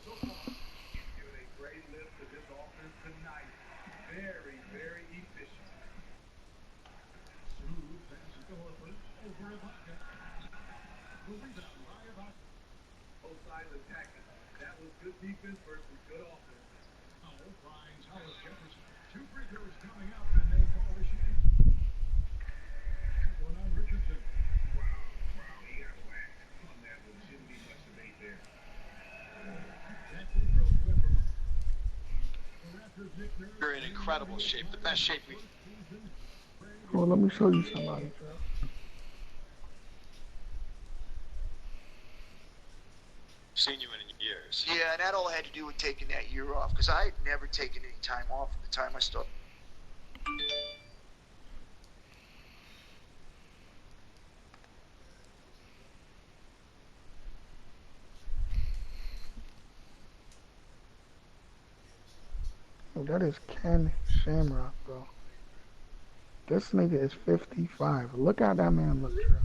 Giving a great lift to this offense tonight. Very, very efficient. Smooth pass to Horford. Over Ibaka. The rebound by Ibaka. Both sides attacking. That was good defense versus good offense. Powell finds Howard Jefferson. Two free throws coming up, and they call the shooting. One on Richardson. Wow, he got whacked on that one. Shouldn't be much debate there. That free throw good from the Raptors. Nick Nurse. You're in incredible shape, the best shape we've Well, let me show you somebody, bro. seen you in years. Yeah, and that all had to do with taking that year off, because I had never taken any time off from the time I started. Oh, that is Ken Shamrock, bro. This nigga is 55. Look how that man looks, bro.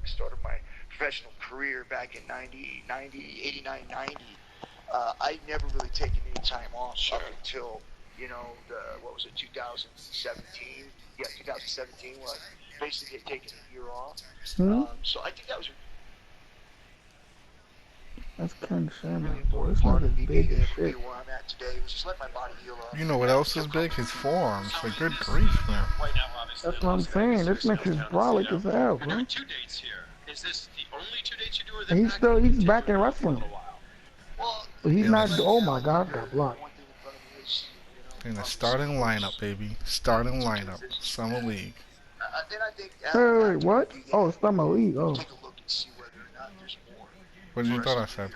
I started my professional career back in 89, 90. I'd never really taken any time off up until, what was it, 2017? Yeah, 2017 was basically taking a year off. So I think that was That's Ken Shamrock, really bro. important This part of nigga's me big being as able to be shit. where I'm at today, was just let my body heal up. You know what else is big? His forearms. Like, good grief, man. Right now, obviously, That's what I'm saying. This nigga's brolic as hell, You're doing bro. 2 dates here. Is this the only 2 dates you do, or And he's back in wrestling. Well, But he's Yeah, not, like- oh my God, got blocked. one thing in front of me is, In the starting lineup, baby. Starting lineup. Summer League. then I think Wait, what? Oh, it's Summer League. Oh. take a look and see whether or not there's more. What did you thought I said?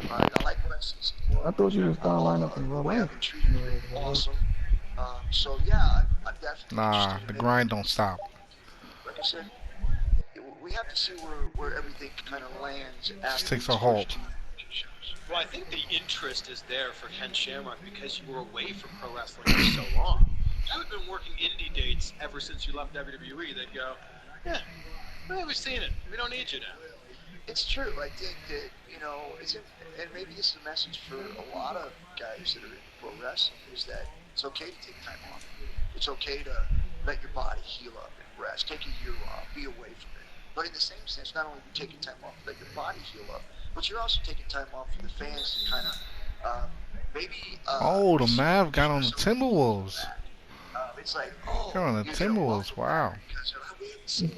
I like what I see so far. I thought you was starting lineup in The real way I've life. been treated is awesome. So yeah, I'm definitely Nah, interested the in grind don't stop. Like I said, we have to see where everything kind of lands after takes a these hold. first 2 shows. Well, I think the interest is there for Ken Shamrock because you were away from pro wrestling for so long. If you had been working indie dates ever since you left WWE, they'd go, yeah, we've seen it. We don't need you now. It's true. I think that, and maybe this is a message for a lot of guys that are in pro wrestling, is that it's okay to take time off. It's okay to let your body heal up and rest. Take a year off. Be away from it. But in the same sense, not only are you taking time off to let your body heal up, but you're also taking time off for the fans to kind of maybe... Oh, the Mav got on the Timberwolves. It's like, Got on the you're Timberwolves. Wow.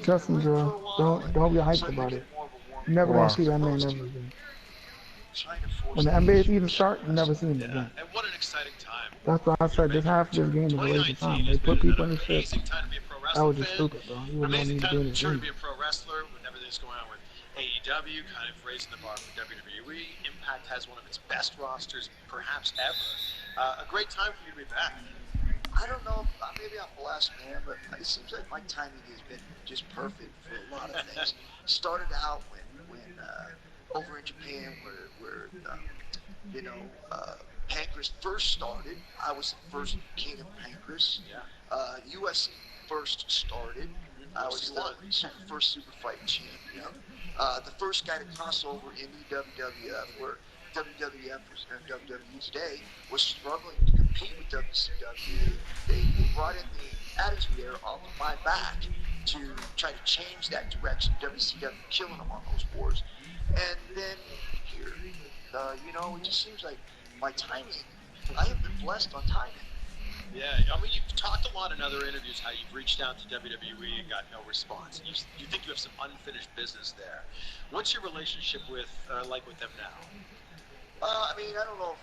Trust me, bro. Don't be hyped about it. You're never Wow. gonna see that man ever again. When the NBA season starts, you never see him again. And what an exciting time. That's why I said this half this game is a waste of time. They put people in the shit. Amazing time to be a pro That wrestling was just fan. stupid, bro. You would not Amazing need to time be in this sure to game. be a pro wrestler with everything's going on with AEW, kind of raising the bar for WWE. Impact has one of its best rosters, perhaps ever. A great time for you to be back. I don't know, maybe I'm blessed, man, but it seems like my timing has been just perfect for a lot of things. Started out when over in Japan, where Pancras first started. I was the first king of Pancras. UFC first started. I was the first super fight champion. The first guy to cross over in the WWF, where WWF and WWE today was struggling to compete with WCW. They brought in the Attitude Era off of my back to try to change that direction. WCW killing them on those boards. And then here, it just seems like my timing, I have been blessed on timing. Yeah, I mean, you've talked a lot in other interviews how you've reached out to WWE and got no response. You think you have some unfinished business there. What's your relationship with them now? I mean, I don't know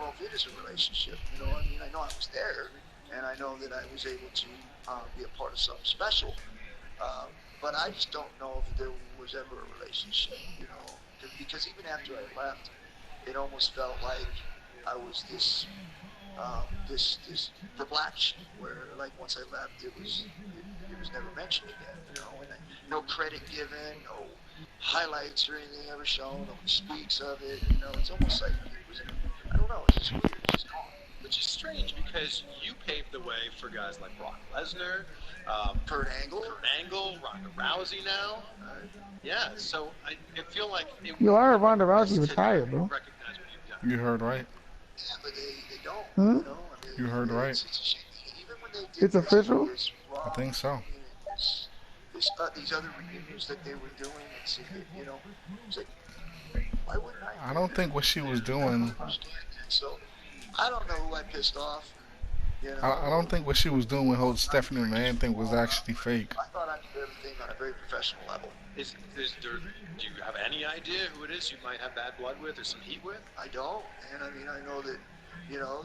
if it is a relationship. I know I was there, and I know that I was able to be a part of something special. But I just don't know if there was ever a relationship, because even after I left, it almost felt like I was this the black sheep, where like once I left, it was never mentioned again, and no credit given, no highlights or anything ever shown, no one speaks of it, it's almost like it was, I don't know, it's just weird, it's just gone. which is strange because you paved the way for guys like Brock Lesnar, Kurt Angle. Kurt Angle, Ronda Rousey now. Yeah, so I feel like it Yo, I heard would be Ronda Rousey remiss to not retired, bro. recognize what you've done. You heard right. Yeah, but they don't. Hmm? You know, I mean, You heard right. it's a shame. Even when they did It's official? this I Raw, think so. these other reunions that they were doing, you know, it's like, why wouldn't I I do don't that? think what she was I don't doing. understand that. So I don't know who I pissed off. You I know, don't think what she was doing with whole Stephanie McMahon thing was actually fake. I thought I did everything on a very professional level. Is there? Do you have any idea who it is you might have bad blood with or some heat with? I don't, and I mean I know that, you know,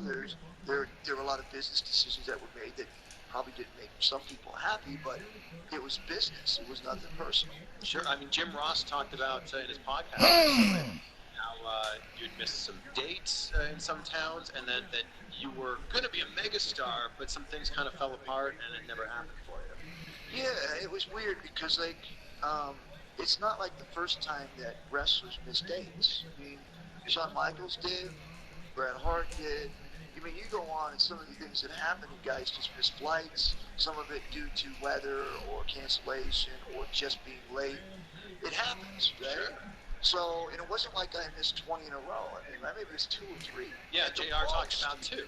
there were a lot of business decisions that were made that probably didn't make some people happy, but it was business. It was nothing personal. Sure. I mean, Jim Ross talked about in his podcast recently how you'd missed some dates in some towns, and then that you were going to be a megastar, but some things kind of fell apart, and it never happened for you. Yeah, it was weird because like, it's not like the first time that wrestlers miss dates. I mean, Shawn Michaels did, Bret Hart did. I mean, you go on and some of the things that happen, and guys just miss flights. Some of it due to weather or cancellation or just being late. It happens, right? Sure. So, and it wasn't like I missed 20 in a row. I mean, maybe it was 2 or 3. Yeah, At the JR talked most. about too.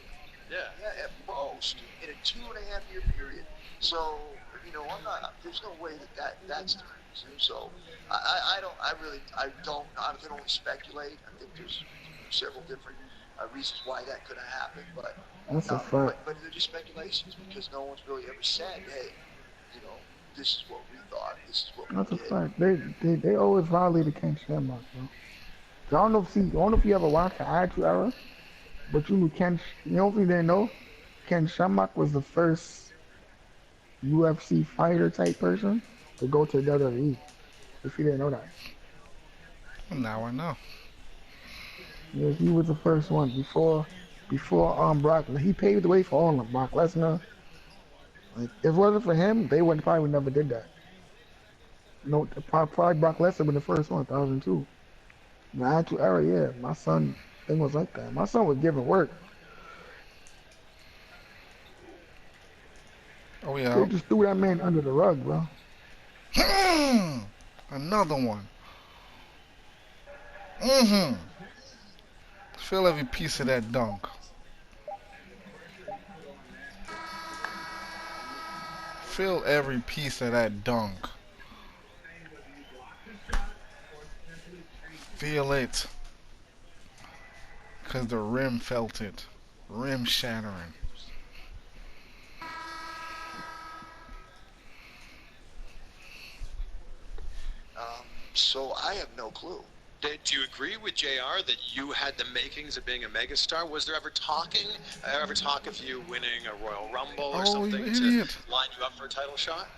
Yeah. Yeah, at most in a 2.5-year period. So, you know, I'm not. There's no way that's the reason. So, I can only speculate. I think there's several different reasons why that could have happened, but That's a fact. but they're just speculations because no one's really ever said, hey, you know, this is what we thought. This is what we That's a did. fact. They always violated Ken Shamrock, bro. I don't know if you ever watched the Attitude Era, but you knew you know if you didn't know, Ken Shamrock was the first UFC fighter type person to go to WWE. If you didn't know that. Now I know. Yeah, he was the first one before Brock. He paved the way for all of them. Brock Lesnar. Like if it wasn't for him, they would probably never did that. No, probably Brock Lesnar was the first one, 2002. The Attitude Era, yeah. My son thing was like that. My son was giving work. Oh They yeah. just threw that man under the rug, bro. Another one. Mm-hmm. Feel every piece of that dunk. Feel every piece of that dunk. Feel it. Cause the rim felt it. Rim shattering. So I have no clue. Do you agree with JR that you had the makings of being a megastar? Was there ever talk of you winning a Royal Rumble or Oh, something you to idiot. line you up for a title shot?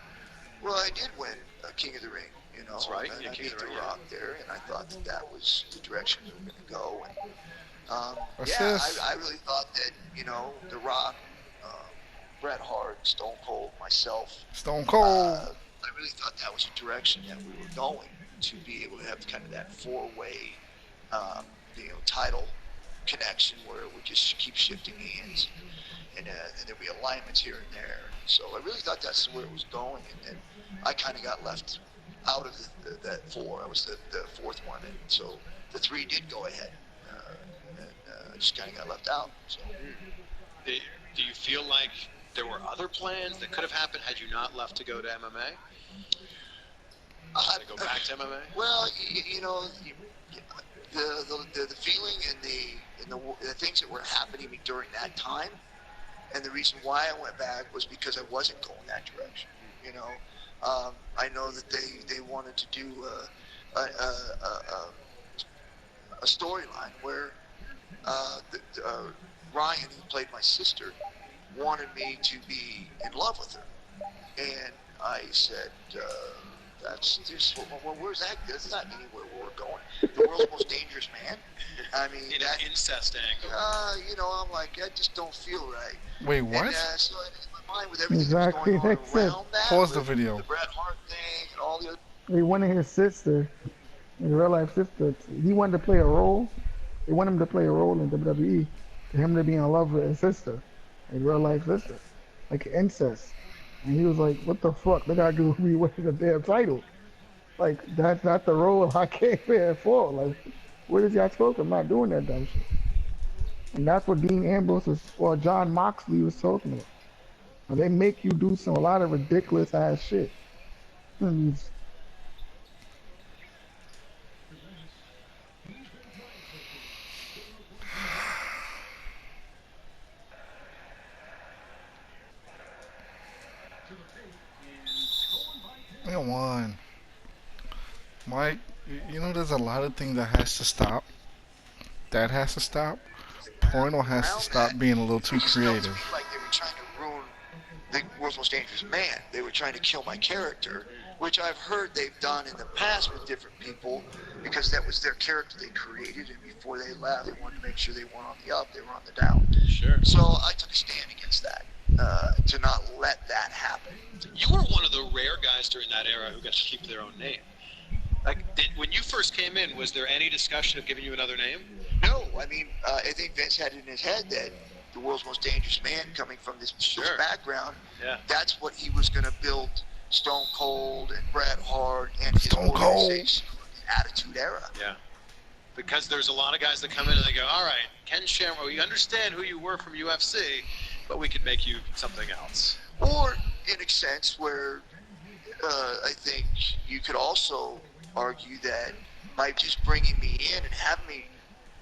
Well, I did win King of the Ring, you know. That's right, And yeah, I King of beat the The Ring, Rock there, and I thought that was the direction we were going to go. And Assist. I really thought that, you know, The Rock, Bret Hart, Stone Cold, myself, Stone Cold. I really thought that was the direction that we were going to be able to have kind of that four-way, you know, title connection where it would just keep shifting hands, and there'd be alignments here and there. So I really thought that's where it was going, and then I kind of got left out of that 4. I was the 4th one, and so the 3 did go ahead, and I just kind of got left out. So. Do you feel like there were other plans that could have happened had you not left to go to MMA? To go back to MMA? Well, you know, the feeling and the things that were happening during that time, and the reason why I went back was because I wasn't going that direction. You know, I know that they wanted to do a storyline where Ryan, who played my sister, wanted me to be in love with her, and I said, that's just, well, where's that? That's not anywhere where we're going. The world's most dangerous man. I mean, In an incest angle. you know, I'm like, I just don't feel right. Wait, what? And so in my mind, with everything Exactly, that was going that's on it. around that, Pause the with video. the Bret Hart thing and all the other. He wanted his sister, his real life sister. He wanted to play a role. They wanted him to play a role in WWE. him to be in love with his sister, his real life sister, like incest. And he was like, "What the fuck? They gotta give me the damn title. Like that's not the role I came here for. Like, what is y'all talking? I'm not doing that dumb shit." And that's what Dean Ambrose was, or John Moxley was talking about. And they make you do a lot of ridiculous ass shit. And I won. Mike, you know there's a lot of things that has to stop. That has to stop. Porno has to Around stop that, being a little too it just felt to me creative. like they were trying to ruin the world's most dangerous man. They were trying to kill my character, which I've heard they've done in the past with different people because that was their character they created, and before they left, they wanted to make sure they weren't on the up, they were on the down. Sure. So I took a stand against that, to not let that happen. You were one of the rare guys during that era who got to keep their own name. Like, when you first came in, was there any discussion of giving you another name? No, I mean, I think Vince had it in his head that the world's most dangerous man coming from this background, Yeah. that's what he was going to build Stone Cold and Bret Hart and his Stone Cold. organization, the Attitude Era. Yeah. Because there's a lot of guys that come in and they go, all right, Ken Shamrock, we understand who you were from UFC, but we could make you something else. Or in a sense where I think you could also argue that by just bringing me in and having me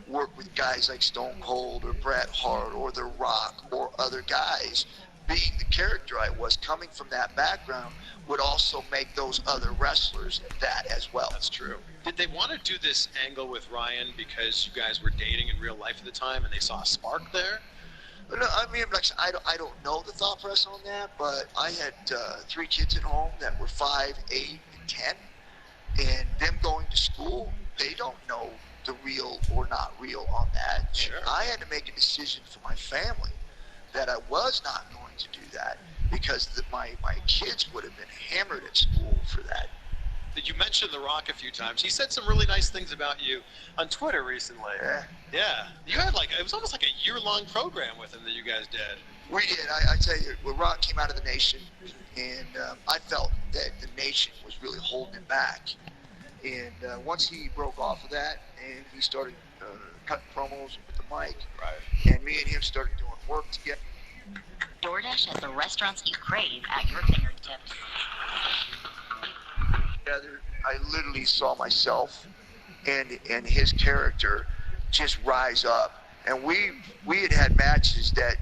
work with guys like Stone Cold or Bret Hart or The Rock or other guys, being the character I was coming from that background would also make those other wrestlers that as well. That's true. Did they want to do this angle with Ryan because you guys were dating in real life at the time and they saw a spark there? No, I mean, like, I don't know the thought process on that, but I had 3 kids at home that were 5, 8, and 10, and them going to school, they don't know the real or not real on that. Sure. I had to make a decision for my family that I was not going to do that because my kids would have been hammered at school for that. You mentioned The Rock a few times. He said some really nice things about you on Twitter recently. Yeah. Yeah. You had it was almost like a year-long program with him that you guys did. We did. I tell you, when Rock came out of the Nation, and I felt that the Nation was really holding him back. And once he broke off of that, and he started cutting promos with the mic, Right. and me and him started doing work together. DoorDash has the restaurants you crave at your fingertips. I literally saw myself and his character just rise up, and we had matches that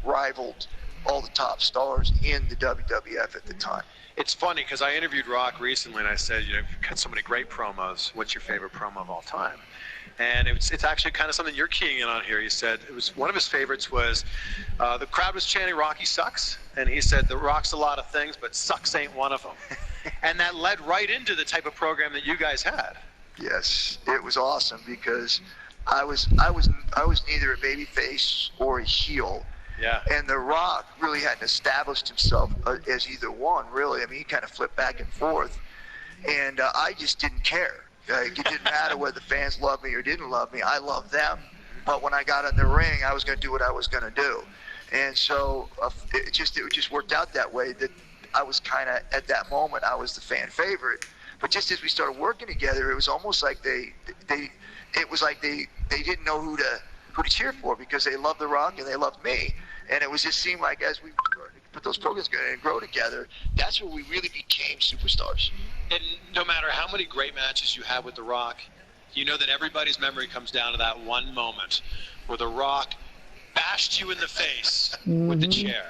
rivaled all the top stars in the WWF at the time. It's funny because I interviewed Rock recently and I said, you've got so many great promos. What's your favorite promo of all time? And it's actually kind of something you're keying in on here. He said it was one of his favorites was the crowd was chanting Rocky sucks, and he said the Rock's a lot of things, but sucks ain't one of them. And that led right into the type of program that you guys had. Yes, it was awesome because I was neither a babyface or a heel. Yeah. And The Rock really hadn't established himself as either one, really. I mean, he kind of flipped back and forth. And I just didn't care. It didn't matter whether the fans loved me or didn't love me. I loved them. But when I got in the ring, I was going to do what I was going to do. And so it just worked out that way that I was kind of, at that moment, I was the fan favorite. But just as we started working together, it was almost like they didn't know who to cheer for because they loved The Rock and they loved me. And it was just seemed like as we put those programs together and grow together, that's where we really became superstars. And no matter how many great matches you have with The Rock, you know that everybody's memory comes down to that one moment where The Rock bashed you in the face with the chair.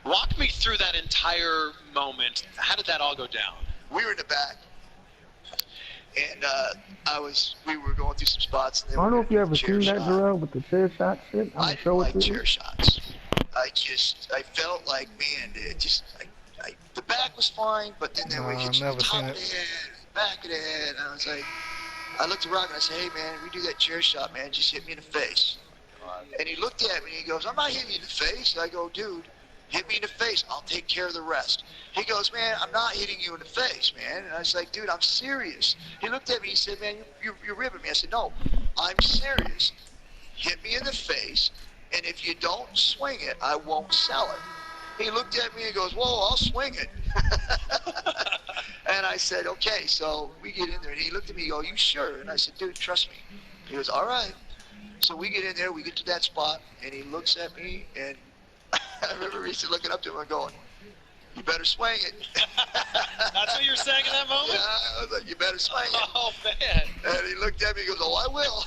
Walk me through that entire moment. How did that all go down? We were in the back, and we were going through some spots. I don't know if you ever seen that, Jarrell, with the chair shot shit. I didn't like chair shots. I felt like, man, the back was fine, but then there were hits to the top of the head, the back of the head. And I was like, I looked at Rock and I said, hey, man, if we do that chair shot, man, just hit me in the face. And he looked at me and he goes, I'm not hitting you in the face. And I go, dude, hit me in the face. I'll take care of the rest. He goes, man, I'm not hitting you in the face, man. And I was like, dude, I'm serious. He looked at me and he said, man, you're ribbing me. I said, no, I'm serious. hit me in the face, and if you don't swing it, I won't sell it. He looked at me and goes, whoa, I'll swing it. And I said, okay. So we get in there, and he looked at me and goes, you sure? And I said, dude, trust me. He goes, all right. So we get in there, we get to that spot, and he looks at me, and I remember Reese looking up to him and going, you better swing it. That's what you're saying in that moment? Yeah, I was like, you better swing it. Oh, man. And he looked at me and goes, oh, I will.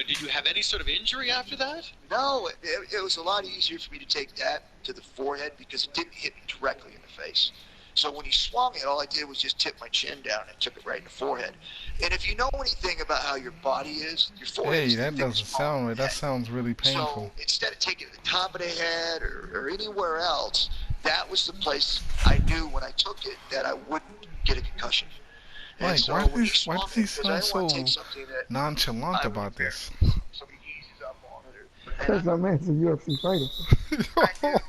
Did you have any sort of injury after that? No, it was a lot easier for me to take that to the forehead because it didn't hit me directly in the face. So when he swung it, all I did was just tip my chin down and took it right in the forehead. And if you know anything about how your body is, your forehead Hey, is the that doesn't thickest part of sound right. the That head. sounds really painful. So instead of taking it to the top of the head or anywhere else, that was the place I knew when I took it that I wouldn't get a concussion. And Mike, so why when does swung he it, because I sound didn't want to so take something that nonchalant I about was there. this? Somebody eases up on it. And Because my man's a UFC fighter.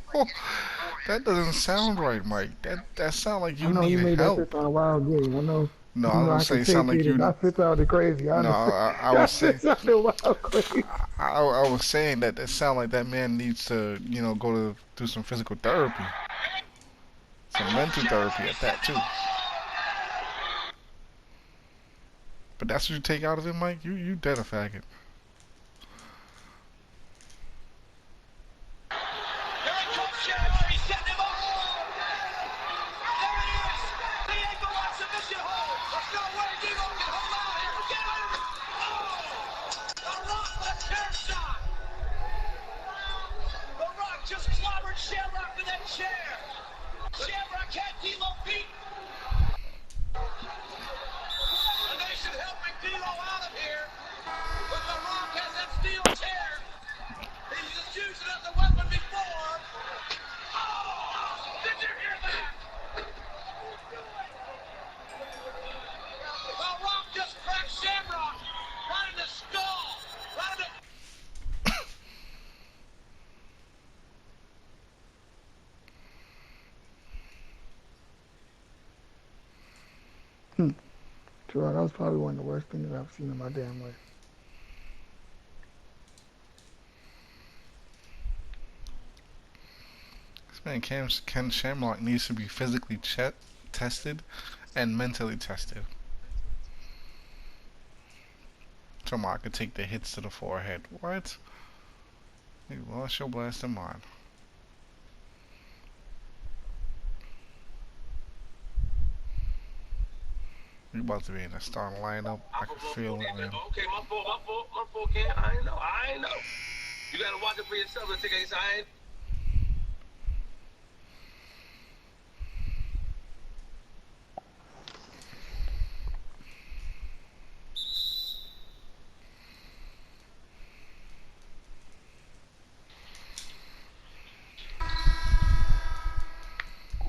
That doesn't sound right, Mike. That sound like I you know you need made that shit help. sound wild game. I know. No, You I know don't I say can it sound take like it, and you. that shit sounded crazy. I No, understand. I That was saying. shit sounded wild crazy. I was saying that it sound like that man needs to, go to do some physical therapy, some mental therapy at that too. But that's what you take out of it, Mike. You dead a faggot. Here it comes January, he's setting him up. There it is. The ankle lock submission hold. There's no way D'Lo can hold out. Here we go. Oh! The Rock with a chair shot. The Rock just clobbered Shamrock with that chair. Shamrock had D'Lo beat. The Nation helping D'Lo out of here. But The Rock has that steel chair. He's just used it as a weapon before. Oh! Did you hear that? The Rock just cracked Shamrock right in the skull. Right in the... True, that was probably one of the worst things I've seen in my damn life. This man Ken Shamrock needs to be physically tested and mentally tested. Tomorrow I could take the hits to the forehead. What? You lost your blasted mind. You about to be in the starting lineup. I can feel it, man. Okay, my fault, Ken. I ain't know. You gotta watch it for yourself and take it. I ain't...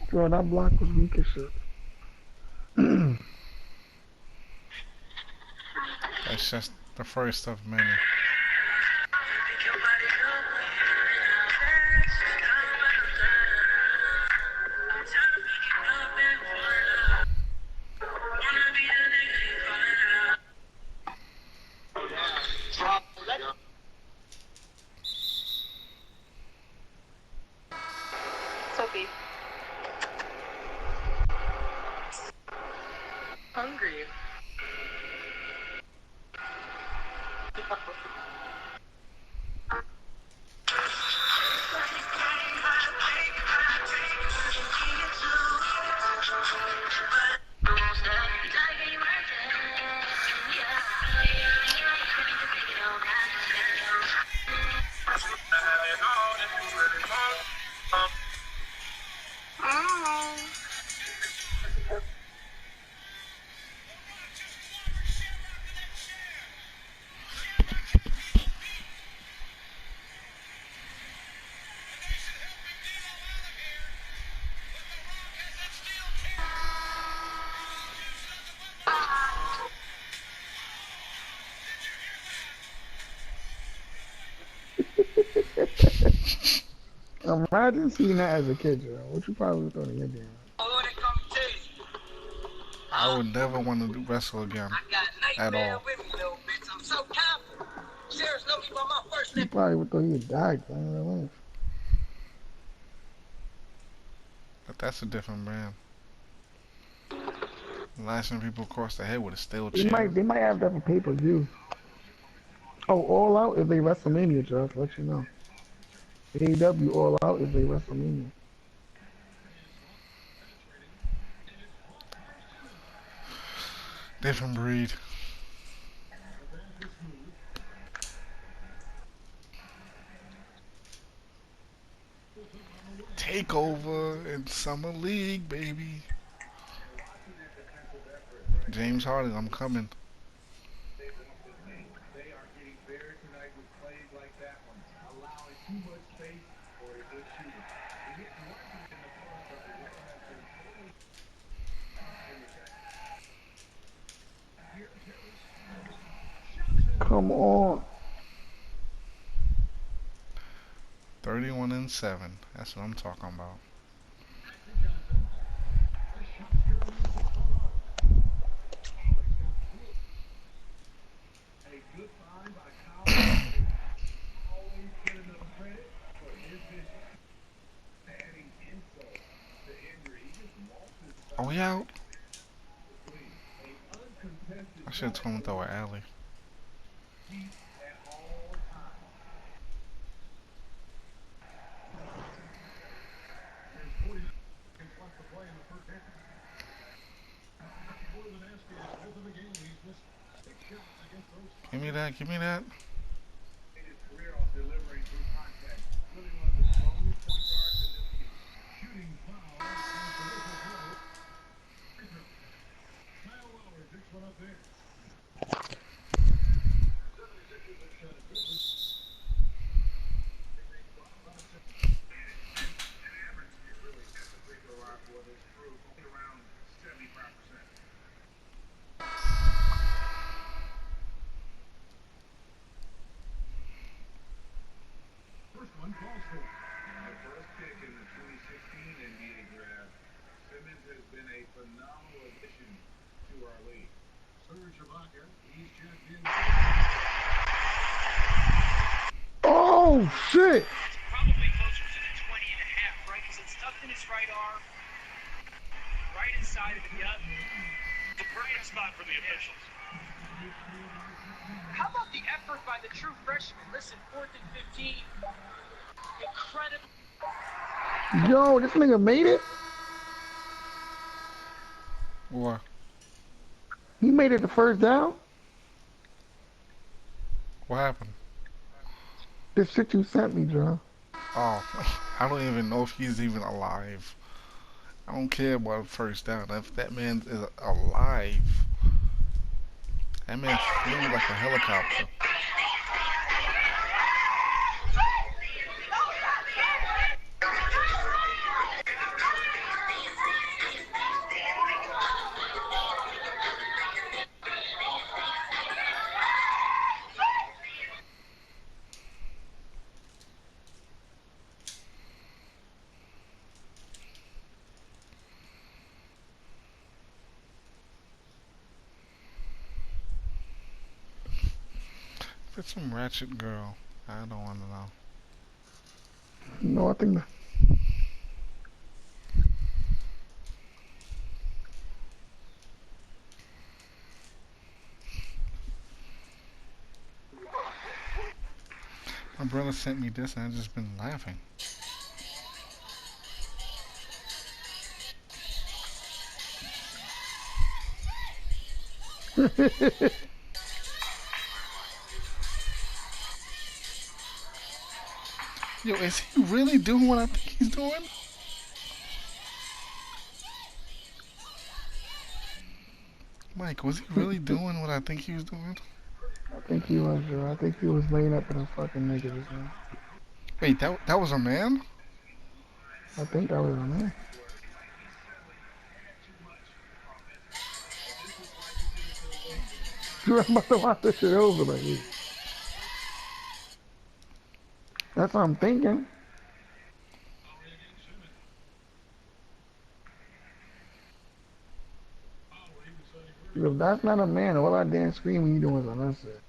Bro, that block was weak as shit. That's just the first of many. Sophie. Hungry. Imagine seeing that as a kid, yo. What you probably thought of your damn Oh, they come chase you. I would never want to wrestle again I got at nightmare all. with me, little bitch. I'm so confident. Sarah's know me by my first He name. probably thought he had died playing real life. But that's a different brand. Lashing people across the head with a steel chair. They might have that for pay-per-view. Oh, All Out is a WrestleMania, Josh. Let you know. AEW All Out is a WrestleMania. Different breed. Takeover in Summer League, baby. James Harden, I'm coming. They are getting buried tonight with plays like that one, allowing too much space for a good shooter. He hit one in the first, but the rhythm has been totally in the second. Here's Harris. Shots it up. Come on. 31 and 7. That's what I'm talking about. To Johnson. The shot currently 6-on. Oh, he's got two. A good find by Kyle Lowry. Always get enough credit for his vision. Adding insult to injury. He just lost his Are we sight. out? A uncontested I should have told him to throw an alley. heat at all times. There's 40 seconds left to play in the first half. More than asking both of the game. He's missed 6 shots against those. Give me that, give me that. His career off delivering through contact. Really one of the strongest point guards in this league. Shooting foul and terrific throw. Kyle Lowry picks one up there. 76ers have shot a good one. An average is really at the free throw line for this crew, around 75%. First one falls for the first pick in the 2016 NBA draft. Simmons has been a phenomenal addition to our league. Serge Ibaka, he's checked in. Oh, shit. Probably closer to the 20 and a half, right? Because it's tucked in his right arm, right inside of it. Yep. The bright spot for the officials. How about the effort by the true freshman? Listen, 4th and 15. Incredible. Yo, this nigga made it? What? He made it the first down? What happened? This shit you sent me, John. Oh, I don't even know if he's even alive. I don't care about first down. If that man is alive, that man flew like a helicopter. If it's some ratchet girl, I don't want to know. No, I think that. My brother sent me this and I've just been laughing. Yo, is he really doing what I think he's doing? Mike, was he really doing what I think he was doing? I think he was, Joe. I think he was laying up in a fucking nigga just now. Wait, that was a man? I think that was a man. Dude, I'm about to watch this shit over like this. That's what I'm thinking. If that's not a man, all that damn screaming you doing is on that shit.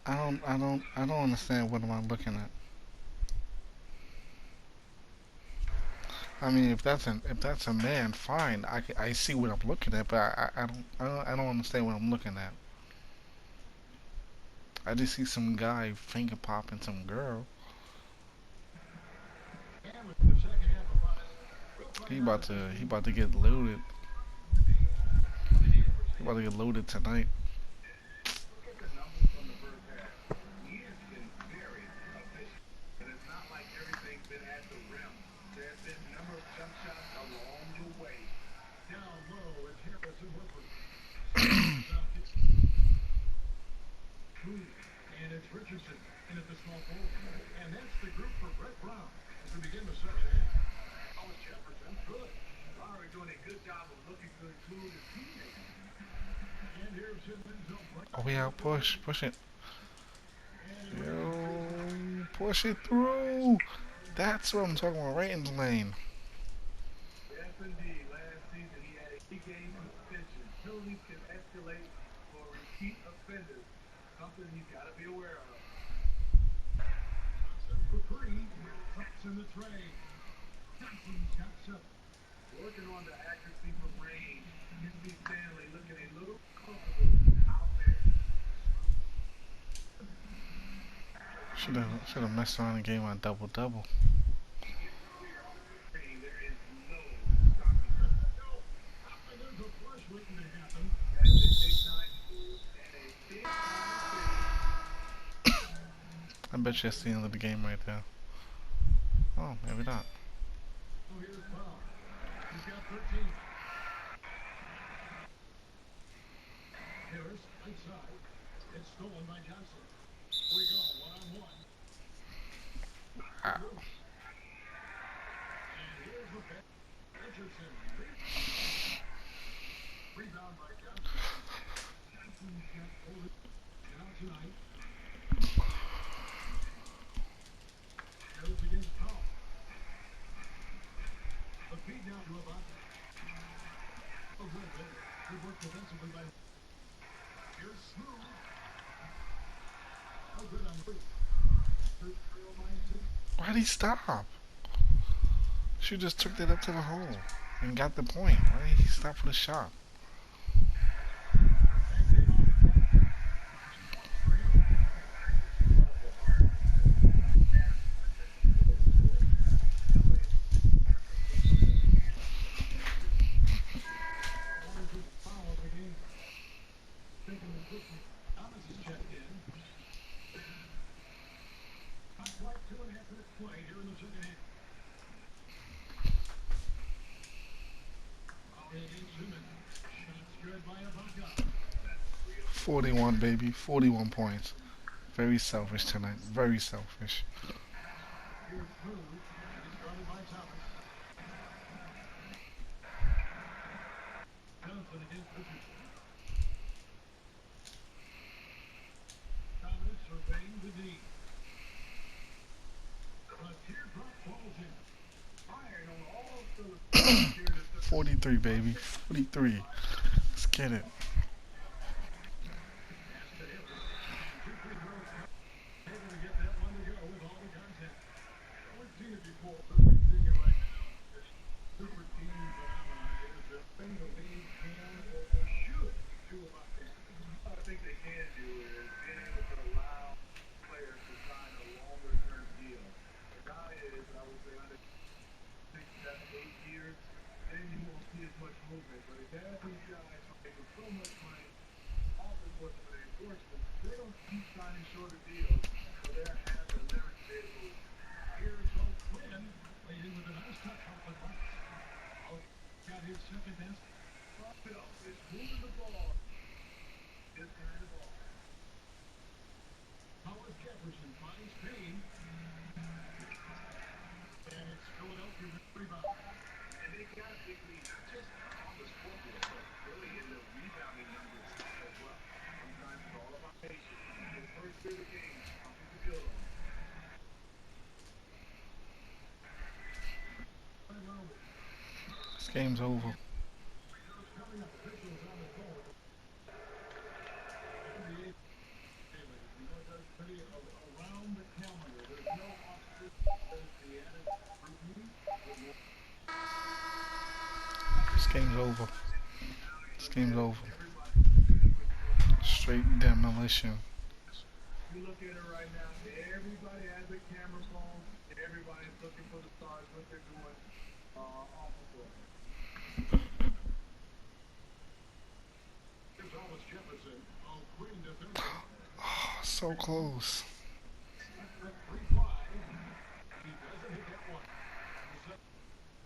I don't understand what am I looking at. I mean, if that's a man, fine. I see what I'm looking at, but I don't understand what I'm looking at. I just see some guy finger popping some girl. He about to get loaded. He about to get loaded tonight. Look at the numbers from the first half. He has been very efficient. And it's not like everything's been at the rim. There's been a number of jump shots along the way. Down low is Harrison Horford. And it's Richardson in at the small forward. And that's the group for Brett Brown as we begin the second half. Thomas Jefferson, good. Lowry doing a good job of looking to include his teammates. And here's his end zone play. Oh yeah, push it. Yo, push it through. That's what I'm talking about, right in the lane. Yes, indeed. Last season he had a game suspension. Penalties can escalate for repeat offenders. Something he's got to be aware of. Johnson for three. Trucks in the tray. Johnson's got 7. Working on the accuracy from range. QB Stanley looking a little comfortable out there. Should have messed around and gave him a double double. He gets clear on the screen. There is no stopping him. No. There's a flush waiting to happen. That's a big time move and a big time finish. I bet you that's the end of the game right there. Oh, maybe not. Oh, here's Powell. He's got 13. Harris, right side. It's stolen by Johnson. Here we go, one-on-one. Ah. And here's the back. Richardson. Rebound by Johnson. Johnson's got hold it out tonight. Goes against Powell. The feed now to Ibaka. Oh, good, good. Good work defensively by. Here's Smooth. Oh, good on Bruce. 309-2. Why'd he stop? She just took that up to the hole and got the point. Why did he stop for the shot? Thomas is checked in. Not quite 2.5 minutes play here in the second half. Against Simmons. Shots good by Ibaka. 41, baby. 41 points. Very selfish tonight. Very selfish. Here's Smooth. And it's guarded by Thomas. Johnson against Richardson. Thomas surveying the D. A teardrop falls in. Firing on all cylinders. 43, baby. 43. Let's get it. Able to get that one to go with all the contact. We've seen it before, but we've seen it right now. This super team phenomenon is the thing the league can or should do about that. What I think they can do is being able to allow players to sign a longer term deal. The guy is, I would say, under 6, 7, 8 years, then you won't see as much movement. But if you have these guys making so much money, often for some of the enforcement, they don't keep signing shorter deals, so they're have the leverage to move. Here's Hope Quinn, laid in with a nice touch off the glass. Hope got his second best. Phil is moving the ball. This kind of ball. Thomas Jefferson finds Payne. And it's Philadelphia rebound. And they got a big lead, not just on the scoreboard, but really in the rebounding numbers as well. Sometimes it's all about patience. The first through the game, something to build on. This game's over. Coming up officially. This game's over. This game's over. Straight demolition. You look at it right now, everybody has a camera phone, everybody's looking for the stars, what they're doing off the court. Oh, so close.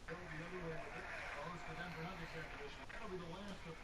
Go the other way with it. Goes to them for another transition. That'll be the last of